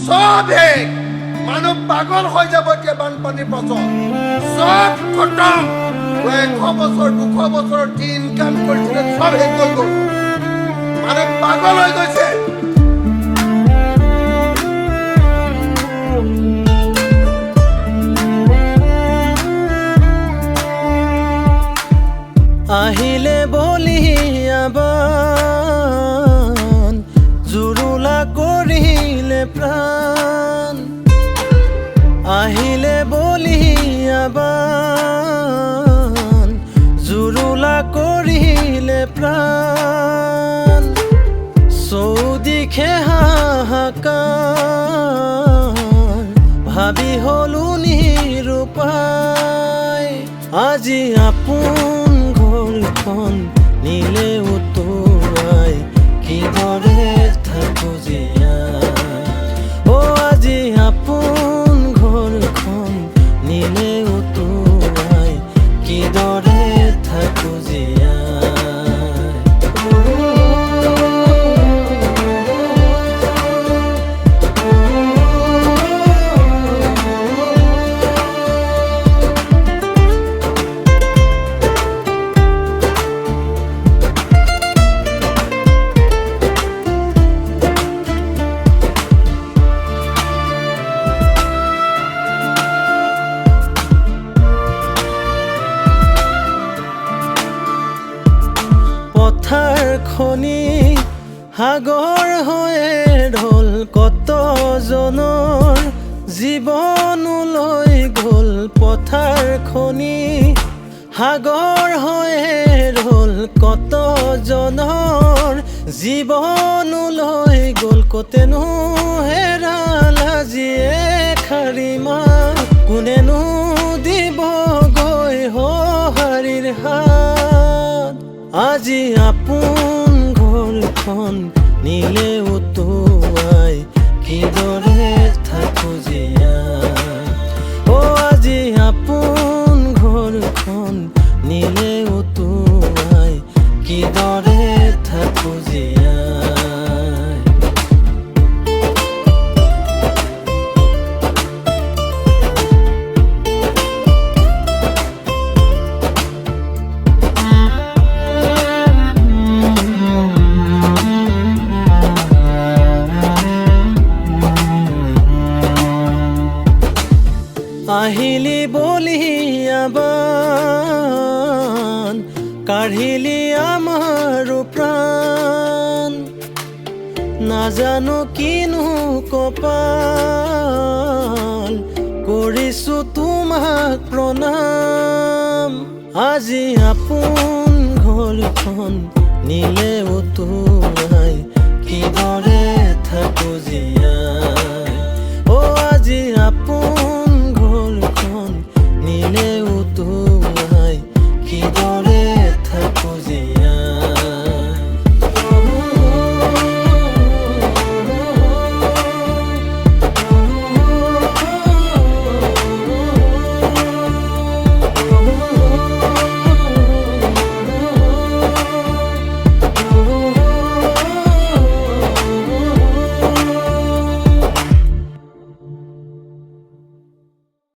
চবে মানুহ পাগল হৈ যাব এতিয়া বানপানীৰ পাছত চব খতম 100 বছৰ 200 বছৰ যি ইনকাম কৰিছিলে চব শেষ হৈ গ'ল মানুহ পাগল হৈ গৈছে আহিলে বলিয়াবান জুৰুলা কৰিলে প্ৰাণ আহিলে বলিয়াবান জুৰুলা কৰিলে প্ৰাণ চৌদিশে হাহাকাৰ ভাবি হলো নিৰূপায় আজি আপোন ঘৰখন নিলে উতুৱাই কিদৰে থাকো জীয়াই আজি আপোন ঘৰখন নিলে উতুৱাই কিদৰে থাকো জীয়াই খনি সাগৰ হৈয়ে ঢল কতজনৰ জীৱনলৈ গ'ল পথাৰ খনি সাগৰ হৈয়ে ঢল কতজনৰ জীৱনলৈ গ'ল কতেনো হেৰাল আজিয়ে খাৰিমা কোনেনো দিব গৈ সঁহাৰিৰ হাত আজি আপোন ঘৰখন নিলে উতুৱাই কিদৰে থাকো জীয়াই আজি আপোন ঘৰখন নিলে উতুৱাই কিদৰে থাকো জীয়াই আহিলি বলিয়াবান কাঢ়িলি আমাৰো প্ৰাণ নাজানো কিনো কপাল কৰিছো তোমাক প্ৰণাম আজি আপোন ঘৰখন নিলে উতুৱাই কিদৰে থাকো জীয়াই আজি আপোন ঘৰখন নিলে উতুৱাই কিদৰে থাকো জীয়াই